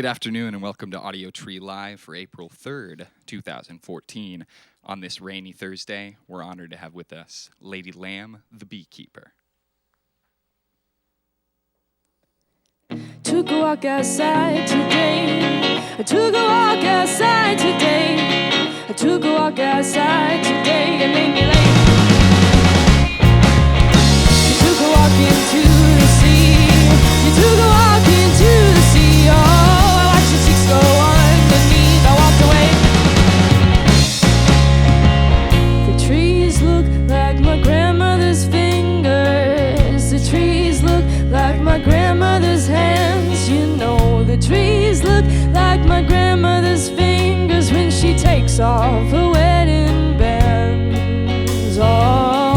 Good afternoon and welcome to Audiotree Live for April 3rd, 2014. On this rainy Thursday, we're honored to have with us Lady Lamb, the Beekeeper. Took a walk outside today. I took a walk outside today. I took a walk outside today. It made me late. You took a walk into the sea. You took a walk into the sea. Oh, I watched your cheeks go underneath. I walked away. The trees look like my grandmother's fingers. The trees look like my grandmother's hands. You know the trees look like my grandmother's fingers when she takes off her wedding bands. Oh.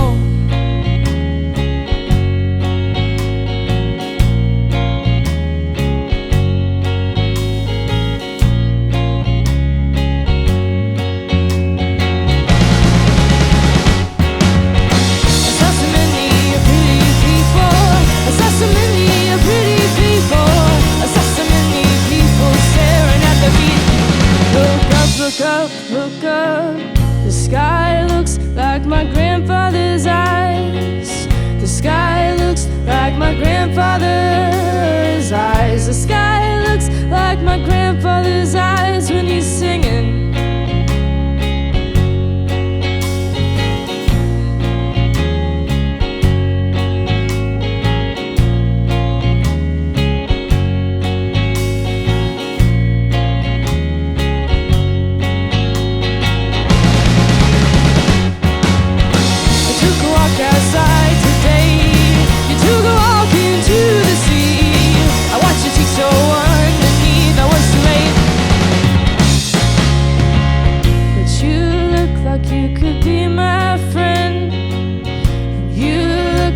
Look up, the sky looks like my grandfather's eyes. The sky looks like my grandfather's eyes. The sky looks like my grandfather's eyes when he's singing.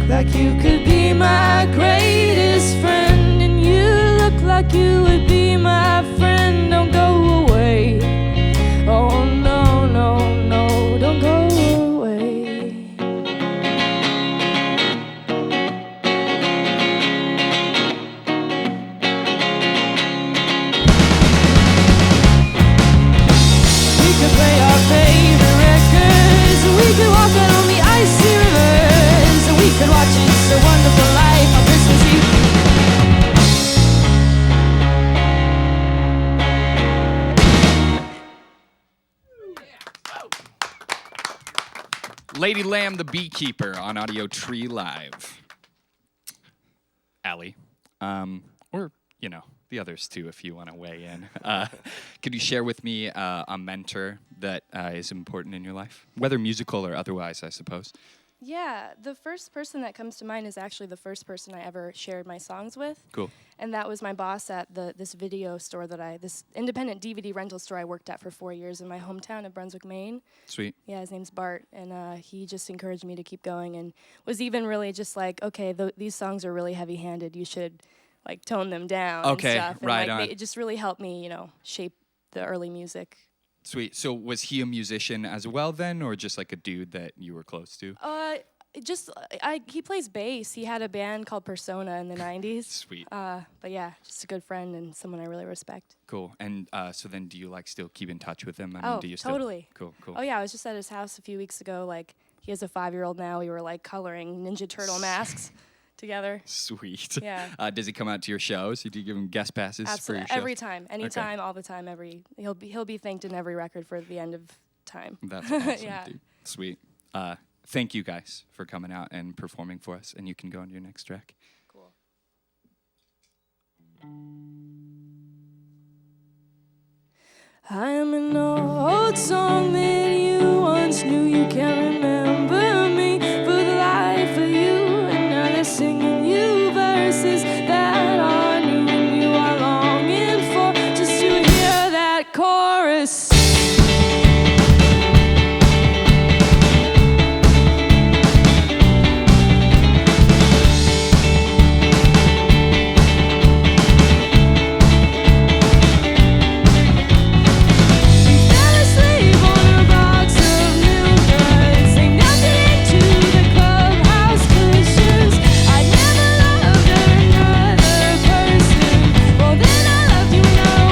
Like you could be my greatest friend, and you look like you would be my friend. Don't go away. Oh no, no, no, don't go away. We could play our favorite records, and we could walk out on the icy rivers, and we could watch It's a Wonderful Life on Christmas Eve. Lady Lamb, the Beekeeper on Audiotree Live. Allie, or, the others too if you want to weigh in. Could you share with me a mentor that is important in your life? Whether musical or otherwise, I suppose. Yeah, the first person that comes to mind is actually the first person I ever shared my songs with. Cool. And that was my boss at this video store this independent DVD rental store I worked at for 4 years in my hometown of Brunswick, Maine. Sweet. Yeah, his name's Bart, and he just encouraged me to keep going and was even really just like, okay, these songs are really heavy-handed. You should, tone them down and stuff. And, right on. It just really helped me, shape the early music. Sweet. So was he a musician as well then, or just like a dude that you were close to? He plays bass. He had a band called Persona in the 90s. Sweet. But yeah, just a good friend and someone I really respect. Cool. And so then do you still keep in touch with him? Do you totally. Cool. Oh yeah, I was just at his house a few weeks ago. He has a 5-year-old now. We were coloring Ninja Turtle masks together. Sweet. Yeah. Does he come out to your shows? Do you give him guest passes for your shows? Every time, anytime, all the time. He'll be thanked in every record for the end of time. That's awesome, yeah. Dude. Sweet. Thank you guys for coming out and performing for us, and you can go on to your next track. Cool. I am an old song that you once knew. You can't remember me for the life of you, and now they're singing you verses that are new, and you are longing for just to hear that chorus. You know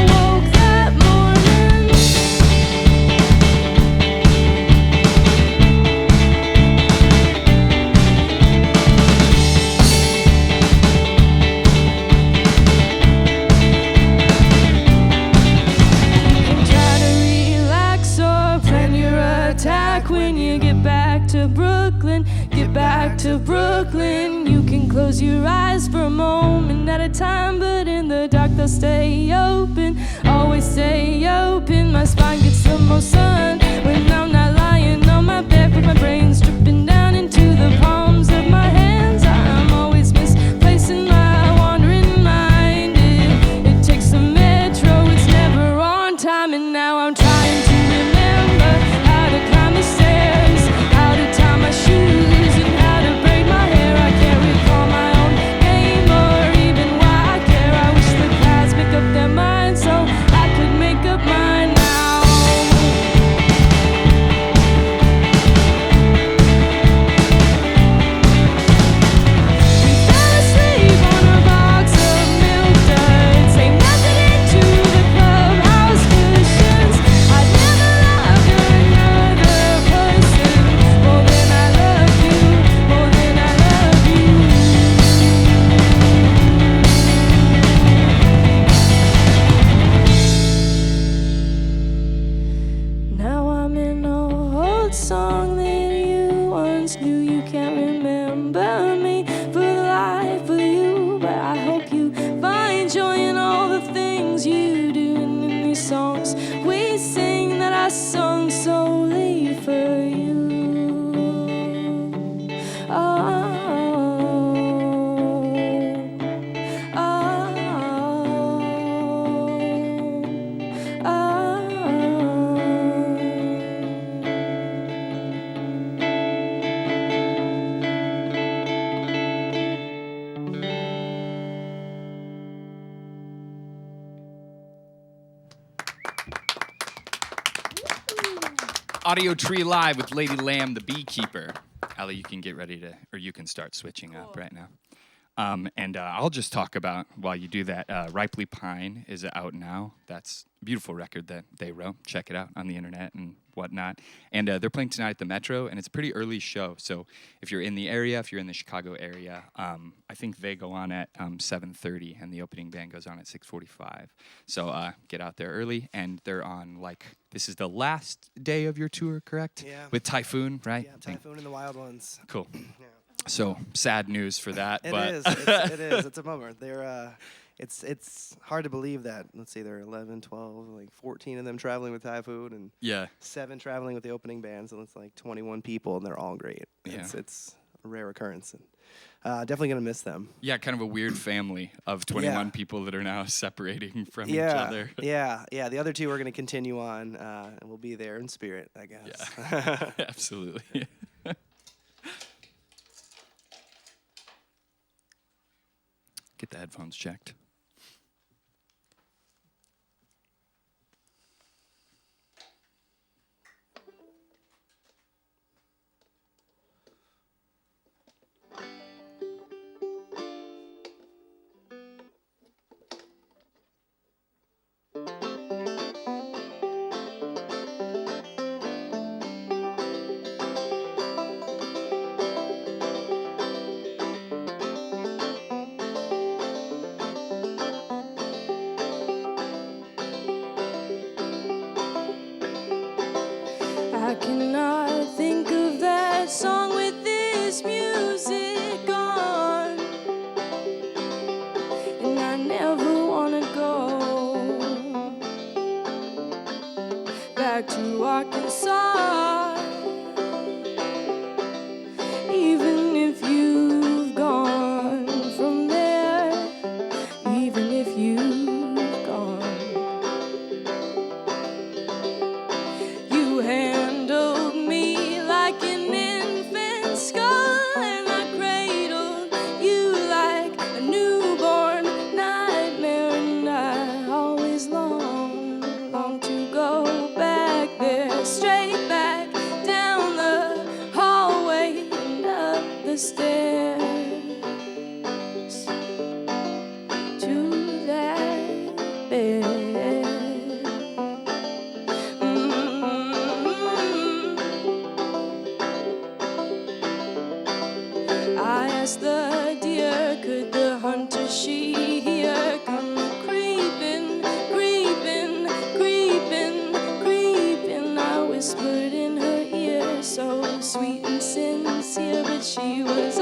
to Brooklyn. You can close your eyes for a moment at a time, but in the dark they'll stay open. Always stay open. My spine gets the most sun when I'm not lying on my bed with my brains dripping down into the palms of my hands. I'm always misplacing my wandering mind. It takes a metro, it's never on time, and now I'm trying to remember how to climb the stairs, how to tie my shoes, and how to braid my hair. I can't recall my own name or even why I care. I wish the clouds make up their minds so I could make up mine now. We fell asleep on a box of milk duds, say nothing into the clubhouse cushions. I'd never loved another person more than I love you, more than I love you. Now I'm in an old song that you once knew. You can't remember me for the life of you, but I hope you find joy in all the things you do. And in these songs we sing that I sung solely for you. Oh, Audiotree Live with Lady Lamb, the Beekeeper. Allie, you can get ready to, or you can start switching up right now. And I'll just talk about, while you do that, Ripely Pine is out now. That's a beautiful record that they wrote. Check it out on the internet and whatnot. And they're playing tonight at the Metro, and it's a pretty early show. So if you're in the area, if you're in the Chicago area, I think they go on at 7:30, and the opening band goes on at 6:45. So get out there early, and they're on, this is the last day of your tour, correct? Yeah. With Typhoon, right? Yeah, Typhoon and the Wild Ones. Cool. Yeah. So sad news for that. It but is. It's a bummer. They're it's hard to believe that. Let's see, there are 11, 12, 14 of them traveling with Typhoon, and yeah. 7 traveling with the opening band. So it's 21 people, and they're all great. Yeah. It's a rare occurrence, and definitely gonna miss them. Yeah, kind of a weird family of 21 Yeah. people that are now separating from each Yeah, other. yeah. The other 2 are gonna continue on, and we'll be there in spirit, I guess. Yeah, absolutely. Get the headphones checked. I cannot think of that song with this music on, and I never wanna go back to Arkansas, even if you've gone from there, even if you've gone. You handled me like an infant skull, and I cradled you like a newborn nightmare, and I always long to go back there, straight back down the hallway and up the stairs to that bed. I asked the deer, could the hunter she hear come creeping, creeping, creeping, creeping? I whispered in her ear, so sweet and sincere, but she was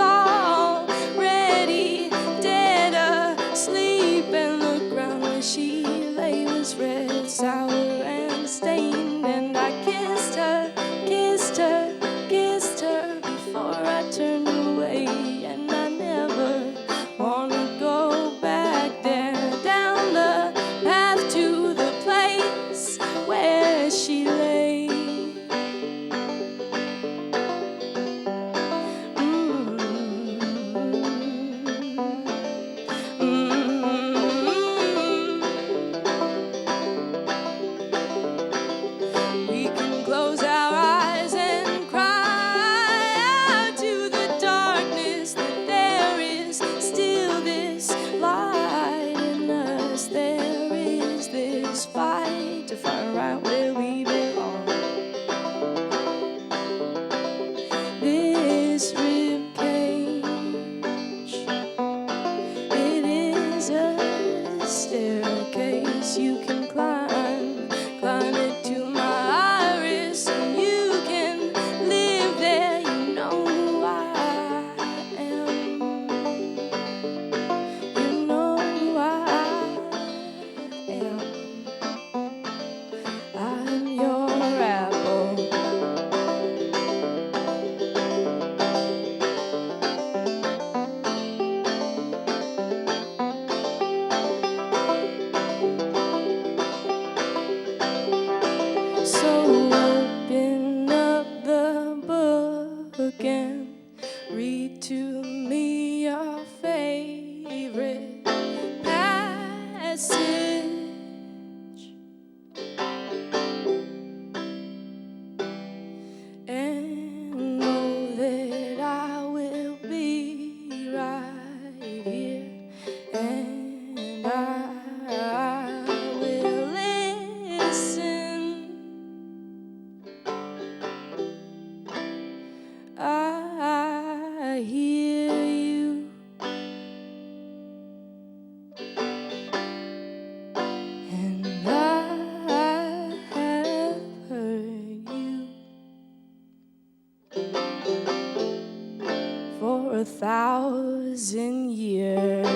1,000 years.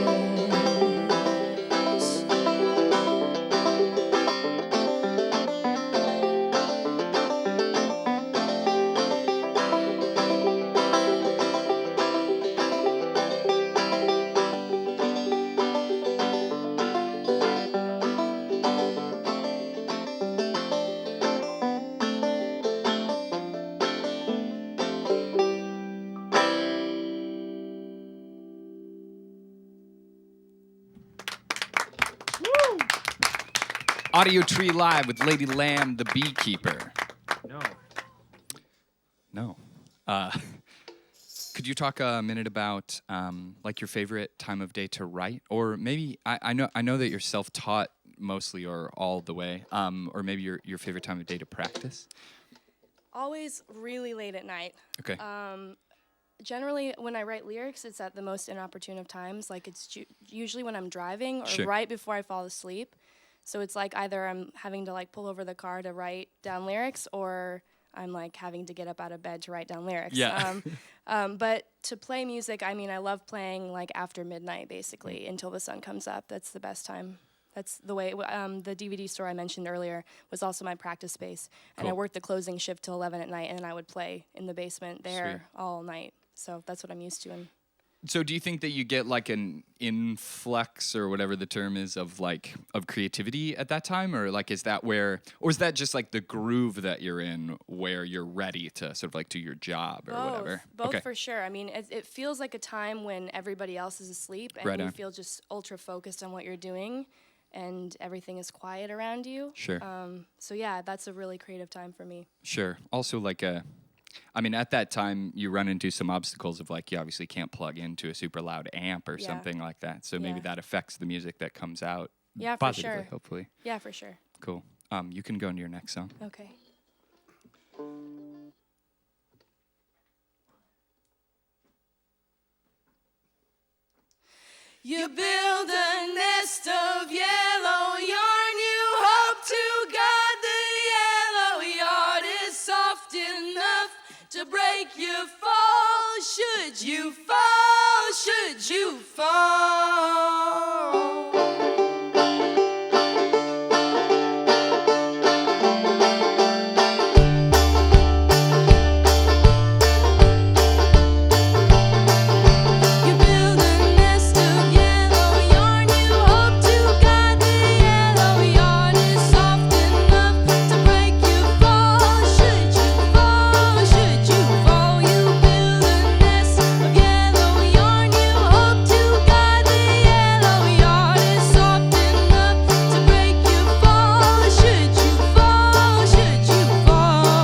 Audiotree Live with Lady Lamb, the Beekeeper. No. Could you talk a minute about like your favorite time of day to write, or maybe I know that you're self-taught mostly or all the way, or maybe your favorite time of day to practice? Always really late at night. Okay. Generally, when I write lyrics, it's at the most inopportune of times. Like it's usually when I'm driving or Sure. right before I fall asleep. So it's like either I'm having to like pull over the car to write down lyrics, or I'm like having to get up out of bed to write down lyrics. Yeah. But to play music, I mean, I love playing like after midnight, basically, until the sun comes up. That's the best time. That's the way. The DVD store I mentioned earlier was also my practice space, and I Cool. worked the closing shift till 11 at night, and then I would play in the basement there Sweet. all night. So that's what I'm used to. And So do you think that you get like an influx or whatever the term is of creativity at that time, or like is that just like the groove that you're in where you're ready to sort of like do your job or whatever? Both Okay. for sure. I mean, it feels like a time when everybody else is asleep and Right you on. feel just ultra focused on what you're doing, and everything is quiet around you. Sure. So yeah, that's a really creative time for me. Sure. Also, like at that time, you run into some obstacles of like you obviously can't plug into a super loud amp or Yeah. something like that. So maybe Yeah. that affects the music that comes out Yeah, for positively, sure. hopefully. Yeah, for sure. Cool. You can go into your next song. Okay. You build a nest of yellow yarn. You hope to God the yellow yard is soft enough to break you fall. Should you fall? Should you fall? You build a nest of yellow yarn. You hope to God the yellow yarn is soft enough to break you fall. Should you fall? Should you fall? You build a nest of yellow yarn. You hope to God the yellow yarn is soft enough to break you fall. Should you fall? Should you fall?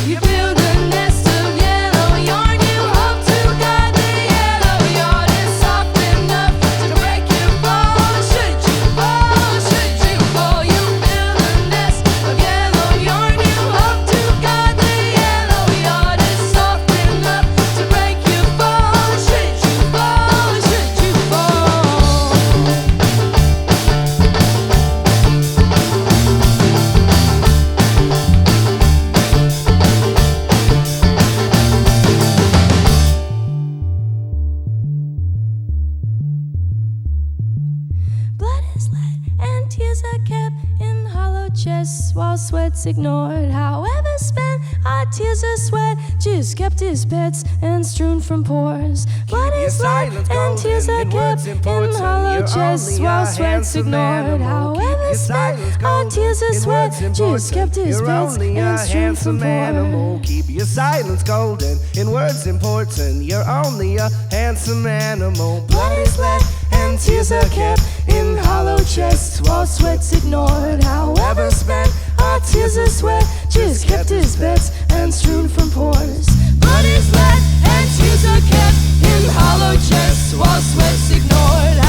You build a nest of yellow yarn. You hope to God the yellow yarn is soft enough to break you fall. Should you fall? Should you fall? You build a nest of yellow yarn. You hope to God the yellow yarn is soft enough to break you fall. Should you fall? Should you fall? Blood is let and tears are kept in hollow chests while sweat's ignored. However spent, our tears are sweat. Just kept as pets and strewn from pores. Blood your is let silence and tears are golden, in kept words in important. hollow You're chests only a while sweat's handsome ignored. animal. Keep However your spent, silence our golden, tears are in sweat. words Just important. kept as You're pets only a and strewn from handsome animal. pores. Keep your silence golden. In words important, you're only a handsome animal. Blood is let and tears are kept in hollow chests while sweat's ignored. However spent, our tears are sweat, just kept as pets and strewn from pores. Blood is let and tears are kept in hollow chests while sweat's ignored.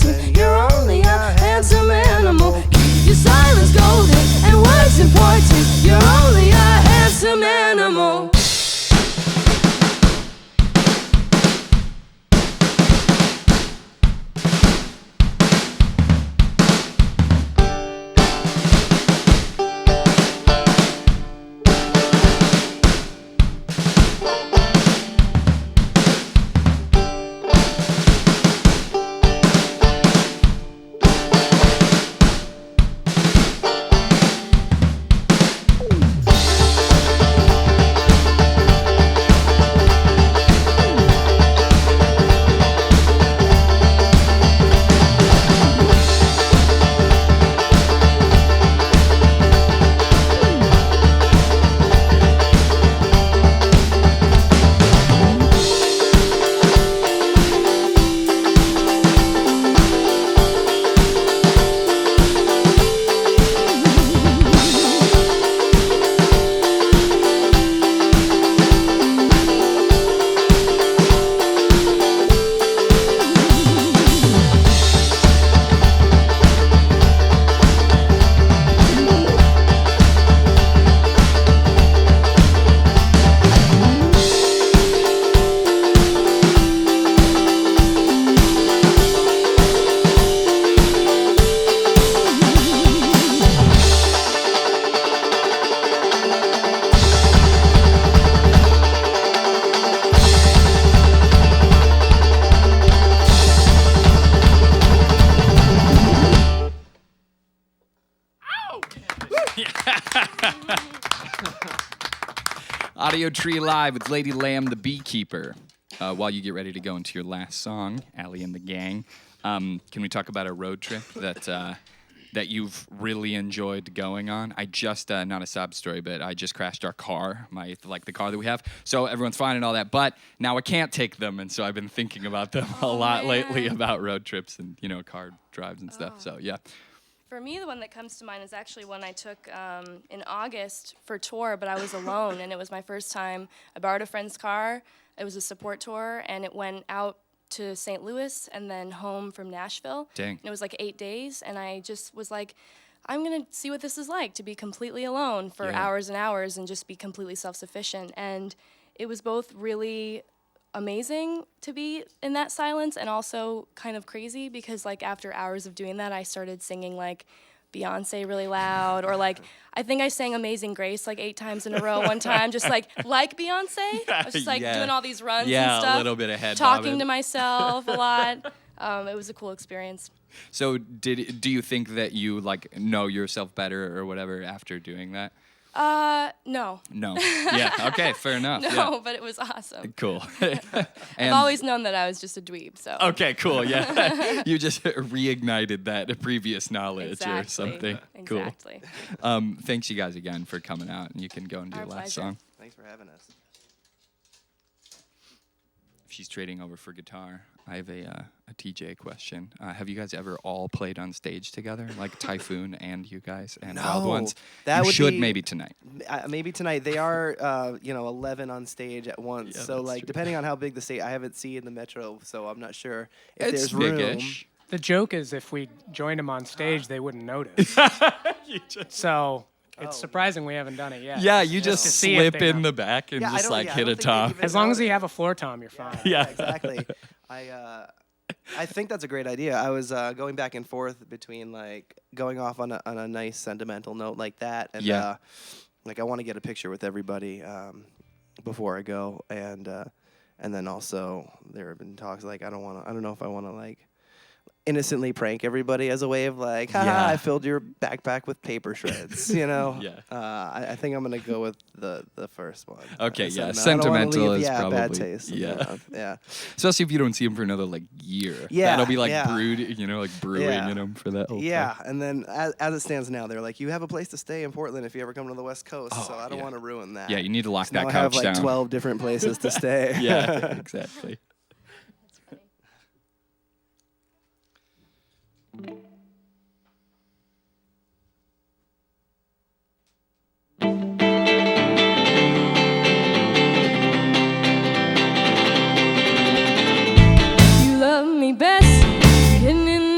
important. You're only a handsome animal. Keep your silence golden and what's important. You're only a handsome animal. Audiotree Live with Lady Lamb, the Beekeeper. While you get ready to go into your last song, Allie and the gang, can we talk about a road trip that you've really enjoyed going on? I just, not a sob story, but I just crashed our car, the car that we have. So everyone's fine and all that, but now I can't take them, and so I've been thinking about them a lot lately, about road trips and, car drives and stuff. So, yeah. For me, the one that comes to mind is actually one I took in August for tour, but I was alone, and it was my first time. I borrowed a friend's car. It was a support tour, and it went out to St. Louis and then home from Nashville. Dang. And it was like 8 days, and I just was like, I'm going to see what this is like, to be completely alone for hours and hours and just be completely self-sufficient. And it was both really amazing to be in that silence and also kind of crazy because after hours of doing that, I started singing Beyonce really loud, or I think I sang Amazing Grace 8 times in a row one time, just like Beyonce. I was just doing all these runs and stuff. A little bit of head talking bobbing to myself a lot. It was a cool experience. So do you think that you know yourself better or whatever after doing that? No. No. Yeah. Okay. Fair enough. No, yeah. but it was awesome. Cool. I've always known that I was just a dweeb, so. Okay. Cool. Yeah. You just reignited that previous knowledge exactly. or something. Exactly. Cool. Thanks you guys again for coming out, and you can go and do Our your last pleasure. song. Thanks for having us. She's trading over for guitar. I have a TJ question. Have you guys ever all played on stage together, like Typhoon and you guys and Wild Ones? That you would should be, maybe tonight. Maybe tonight. They are, 11 on stage at once. Yeah, so, that's true. depending on how big the stage, I haven't seen the Metro, so I'm not sure if It's there's room. big-ish. The joke is if we joined them on stage, they wouldn't notice. So it's surprising we haven't done it yet. Yeah, you just to see if slip they in know. the back and Yeah, I just don't- yeah, I hit don't a think top. they've even As long as you noticed. have a floor tom, you're fine. Yeah. Exactly. I think that's a great idea. I was going back and forth between going off on a nice sentimental note like that, and Yeah. I want to get a picture with everybody before I go, and then also there have been talks I don't know if I want to innocently prank everybody as a way of haha, Yeah. I filled your backpack with paper shreds, Yeah. I think I'm gonna go with the first one. Okay, yeah, I don't wanna sentimental leave, is bad probably- taste in yeah. the mouth. Yeah. Especially if you don't see him for another year. Yeah, That'll be yeah. brewed, brewing Yeah. in him for that whole Yeah, time. and then as it stands now, they're you have a place to stay in Portland if you ever come to the West Coast, Oh, so I don't yeah. want to ruin that. Yeah, you need to lock So now that I have couch down. 12 different places to stay. Yeah, exactly. You love me best hidden in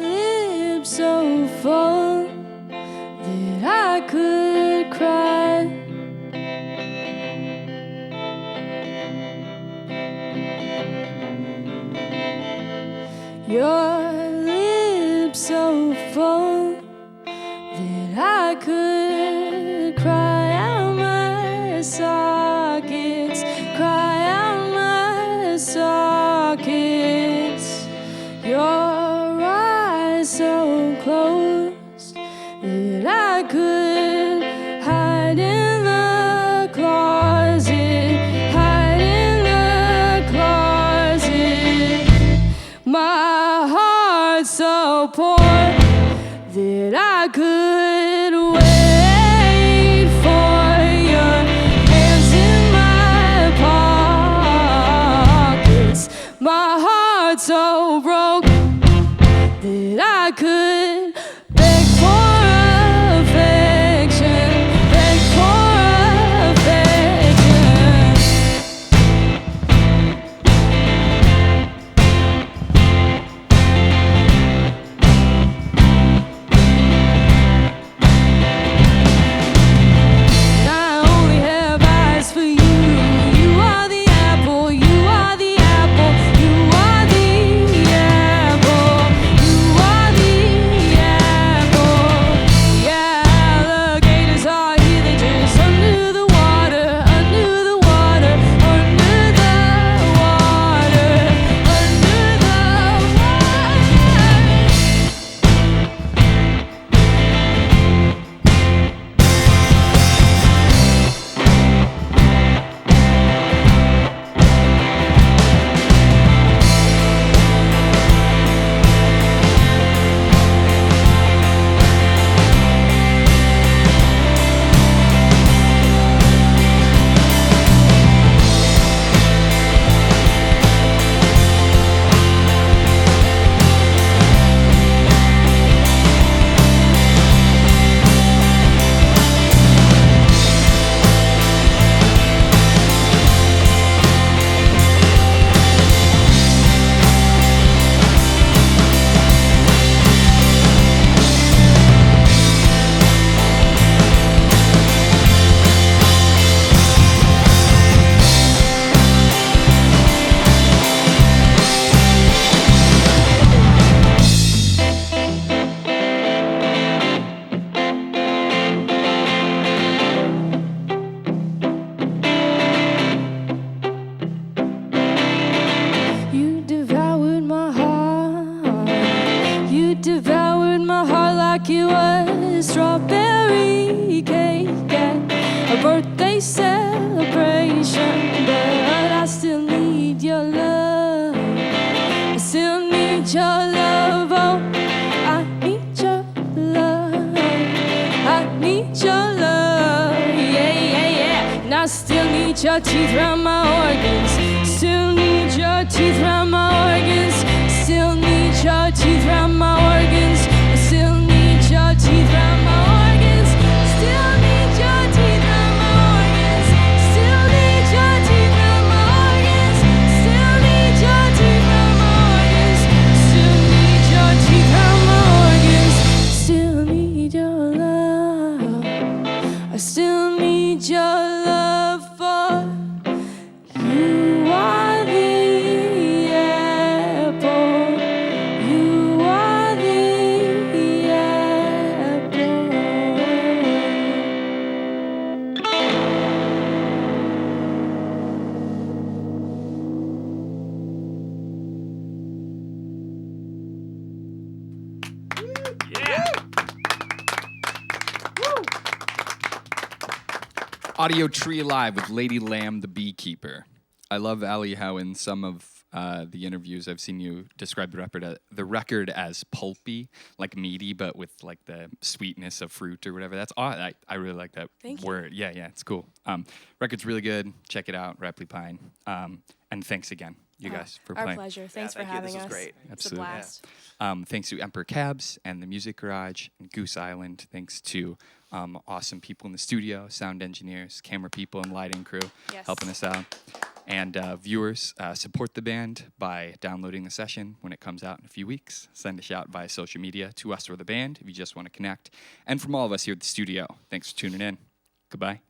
lips so full that I could cry. Your lips so full that I could cry out my sockets, cry out my sockets. Your eyes so closed that I could hide in the closet, hide in the closet. My heart so poor that I could wait for your hands in my pockets. My heart so broke that I could beg for affection, beg for affection. I only have eyes for you. You are the apple, you are the apple, you are the apple, you are the apple. Yeah, alligators are here, they just under the water, under the water, under the water, under the water. You devoured my heart. You devoured my heart like it was strawberry cake at a birthday celebration. But I still need your love. I still need your love. Oh, I need your love. I need your love. Yeah, yeah, yeah. And I still need your teeth around my organs. Still need your teeth around my organs. Still need your teeth around my organs. Still need your teeth around my organs. Still need your teeth around my organs. Still need your teeth around my organs. Still need your teeth around my organs. Still need your teeth around my organs. Still need your love. I still need your love for you are the apple. You are the apple. Audiotree Live with Lady Lamb, the Beekeeper. I love, Ali, how in some of the interviews I've seen you describe the record as pulpy, like meaty, but with like the sweetness of fruit or whatever. That's I really like that Thank you. word. Yeah, it's cool. Record's really good. Check it out, Ripley Pine. And thanks again, you guys, for Our playing. pleasure. Thanks for thank you. having This was us. great. Absolutely. It's a blast. Thanks to Emperor Cabs and the Music Garage and Goose Island. Thanks to awesome people in the studio, sound engineers, camera people, and lighting crew Yes. helping us out. And viewers, support the band by downloading the session when it comes out in a few weeks. Send a shout via social media to us or the band if you just want to connect. And from all of us here at the studio, thanks for tuning in. Goodbye.